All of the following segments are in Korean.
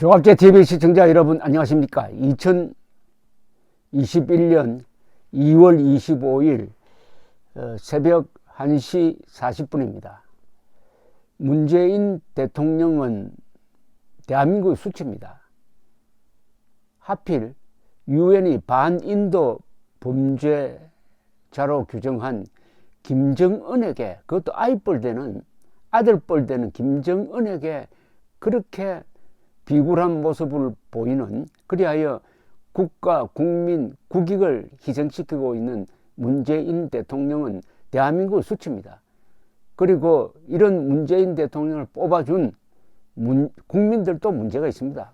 조갑제 TV 시청자 여러분 안녕하십니까. 2021년 2월 25일 새벽 1시 40분입니다. 문재인 대통령은 대한민국의 수치입니다. 하필 유엔이 반인도 범죄자로 규정한 김정은에게, 그것도 아들뻘 되는 김정은에게 그렇게 비굴한 모습을 보이는, 그리하여 국가, 국민, 국익을 희생시키고 있는 문재인 대통령은 대한민국의 수치입니다. 그리고 이런 문재인 대통령을 뽑아준 국민들도 문제가 있습니다.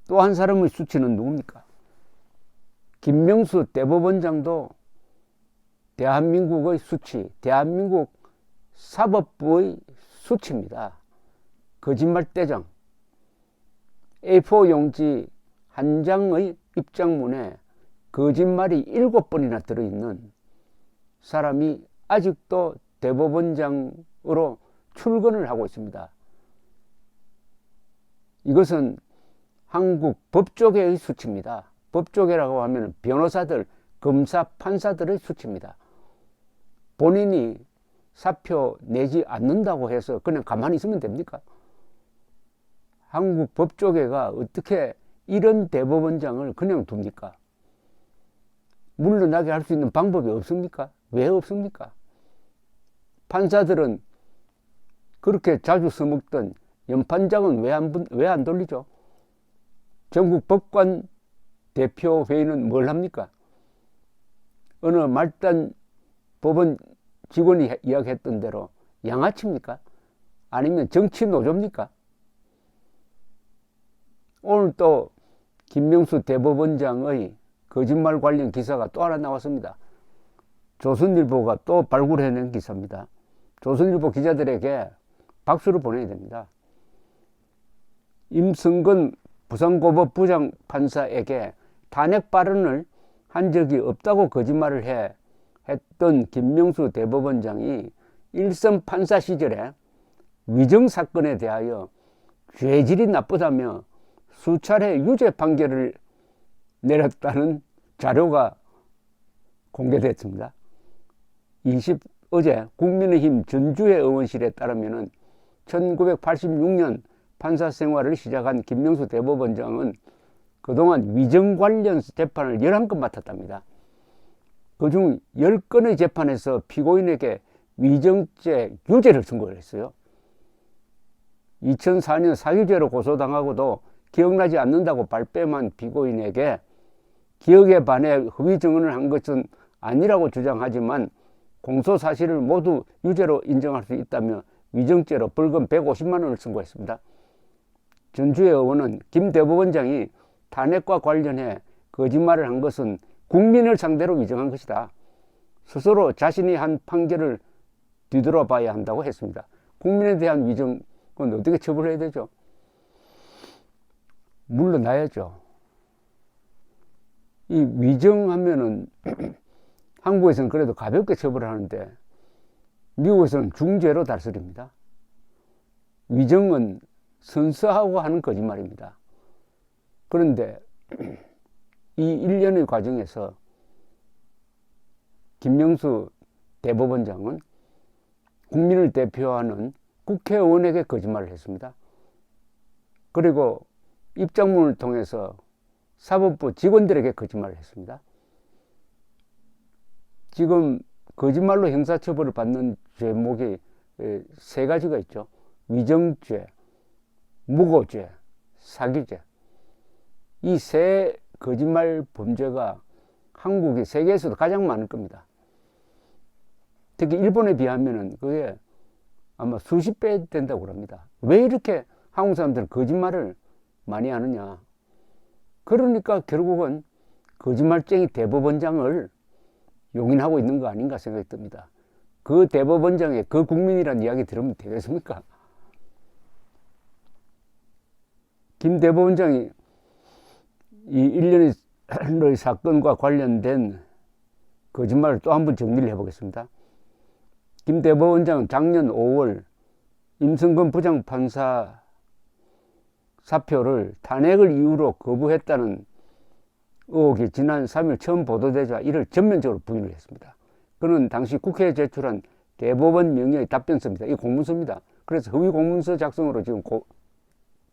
또 한 사람의 수치는 누굽니까? 김명수 대법원장도 대한민국의 수치, 대한민국 사법부의 수치입니다. 거짓말대장. A4 용지 한 장의 입장문에 거짓말이 7번이나 들어있는 사람이 아직도 대법원장으로 출근을 하고 있습니다. 이것은 한국 법조계의 수치입니다. 법조계라고 하면 변호사들, 검사, 판사들의 수치입니다. 본인이 사표 내지 않는다고 해서 그냥 가만히 있으면 됩니까? 한국 법조계가 어떻게 이런 대법원장을 그냥 둡니까? 물러나게 할 수 있는 방법이 없습니까? 왜 없습니까? 판사들은 그렇게 자주 써먹던 연판장은 왜 안 돌리죠? 전국 법관 대표회의는 뭘 합니까? 어느 말단 법원 직원이 이야기했던 대로 양아치입니까? 아니면 정치 노조입니까? 오늘 또 김명수 대법원장의 거짓말 관련 기사가 또 하나 나왔습니다. 조선일보가 또 발굴해낸 기사입니다. 조선일보 기자들에게 박수를 보내야 됩니다. 임성근 부산고법 부장판사에게 탄핵 발언을 한 적이 없다고 거짓말을 했던 김명수 대법원장이 일선 판사 시절에 위정사건에 대하여 죄질이 나쁘다며 수차례 유죄 판결을 내렸다는 자료가 공개됐습니다. 어제 국민의힘 전주회 의원실에 따르면 1986년 판사 생활을 시작한 김명수 대법원장은 그동안 위정 관련 재판을 11건 맡았답니다. 그중 10건의 재판에서 피고인에게 위정죄 유죄를 선고했어요. 2004년 사유죄로 고소당하고도 기억나지 않는다고 발뺌한 피고인에게 기억에 반해 허위 증언을 한 것은 아니라고 주장하지만 공소 사실을 모두 유죄로 인정할 수 있다며 위정죄로 벌금 150만 원을 선고했습니다. 전주의 의원은 김 대법원장이 탄핵과 관련해 거짓말을 한 것은 국민을 상대로 위정한 것이다. 스스로 자신이 한 판결을 뒤돌아봐야 한다고 했습니다. 국민에 대한 위정은 어떻게 처벌해야 되죠? 물러나야죠. 이 위정하면은 한국에서는 그래도 가볍게 처벌하는데 미국에서는 중죄로 다스립니다. 위정은 선서하고 하는 거짓말입니다. 그런데 이 일련의 과정에서 김명수 대법원장은 국민을 대표하는 국회의원에게 거짓말을 했습니다. 그리고 입장문을 통해서 사법부 직원들에게 거짓말을 했습니다. 지금 거짓말로 형사처벌을 받는 죄목이 3가지가 있죠. 위정죄, 무고죄, 사기죄. 이 3 거짓말 범죄가 한국이 세계에서도 가장 많을 겁니다. 특히 일본에 비하면 그게 아마 수십 배 된다고 합니다. 왜 이렇게 한국 사람들은 거짓말을 많이 하느냐? 그러니까 결국은 거짓말쟁이 대법원장을 용인하고 있는 거 아닌가 생각이 듭니다. 그 대법원장의 그 국민이란 이야기 들으면 되겠습니까? 김 대법원장이 이 일련의 사건과 관련된 거짓말을 또 한 번 정리를 해보겠습니다. 김 대법원장은 작년 5월 임성근 부장판사 사표를 탄핵을 이유로 거부했다는 의혹이 지난 3일 처음 보도되자 이를 전면적으로 부인을 했습니다. 그는 당시 국회에 제출한 대법원 명의의 답변서입니다. 이 공문서입니다. 그래서 허위 공문서 작성으로 지금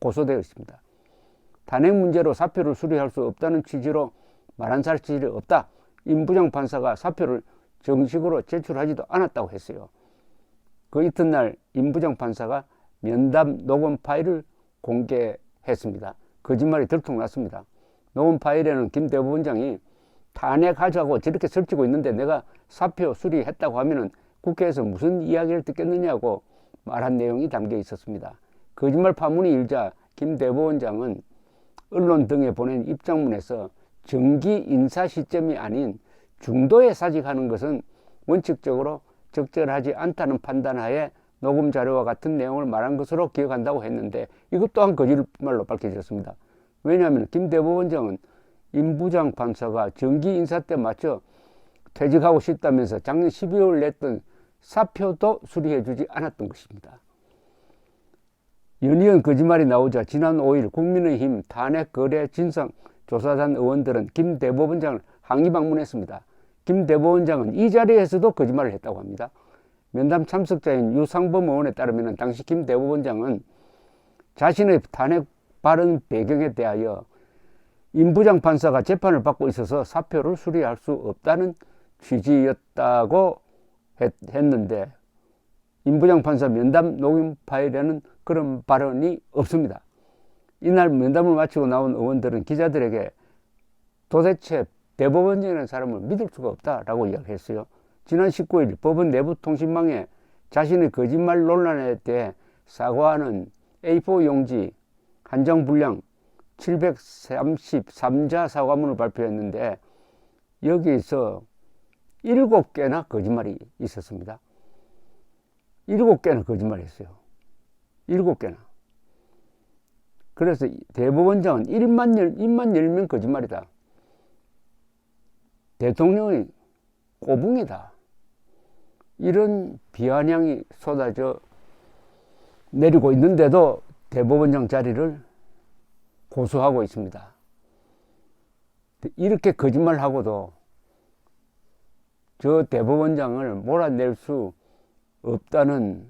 고소되어 있습니다. 탄핵 문제로 사표를 수리할 수 없다는 취지로 말한 사실이 없다. 임부장 판사가 사표를 정식으로 제출하지도 않았다고 했어요. 그 이튿날 임부장 판사가 면담 녹음 파일을 공개했습니다. 거짓말이 들통났습니다. 녹음 파일에는 김 대법원장이 탄핵하자고 저렇게 설치고 있는데 내가 사표 수리했다고 하면은 국회에서 무슨 이야기를 듣겠느냐고 말한 내용이 담겨 있었습니다. 거짓말 파문이 일자 김 대법원장은 언론 등에 보낸 입장문에서 정기 인사 시점이 아닌 중도에 사직하는 것은 원칙적으로 적절하지 않다는 판단하에 녹음 자료와 같은 내용을 말한 것으로 기억한다고 했는데 이것 또한 거짓말로 밝혀졌습니다. 왜냐하면 김 대법원장은 임부장 판사가 정기 인사 때 맞춰 퇴직하고 싶다면서 작년 12월 냈던 사표도 수리해주지 않았던 것입니다. 연이은 거짓말이 나오자 지난 5일 국민의힘 탄핵거래 진상조사단 의원들은 김 대법원장을 항의 방문했습니다. 김 대법원장은 이 자리에서도 거짓말을 했다고 합니다. 면담 참석자인 유상범 의원에 따르면 당시 김 대법원장은 자신의 탄핵 발언 배경에 대하여 임부장 판사가 재판을 받고 있어서 사표를 수리할 수 없다는 취지였다고 했는데 임부장 판사 면담 녹음 파일에는 그런 발언이 없습니다. 이날 면담을 마치고 나온 의원들은 기자들에게 도대체 대법원장이라는 사람을 믿을 수가 없다라고 이야기했어요. 지난 19일 법원 내부통신망에 자신의 거짓말 논란에 대해 사과하는 A4 용지 한 장 분량 733자 사과문을 발표했는데 여기서 7개나 거짓말이 있었습니다. 7개나 거짓말했어요. 7개나. 그래서 대법원장은 입만 열면 거짓말이다. 대통령의 꼬붕이다. 이런 비아냥이 쏟아져 내리고 있는데도 대법원장 자리를 고수하고 있습니다. 이렇게 거짓말하고도 저 대법원장을 몰아낼 수 없다는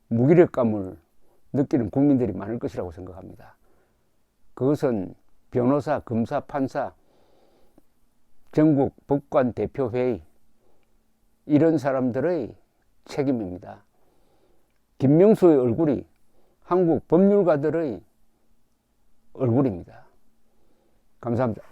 무기력감을 느끼는 국민들이 많을 것이라고 생각합니다. 그것은 변호사, 검사, 판사, 전국 법관 대표회의 이런 사람들의 책임입니다. 김명수의 얼굴이 한국 법률가들의 얼굴입니다. 감사합니다.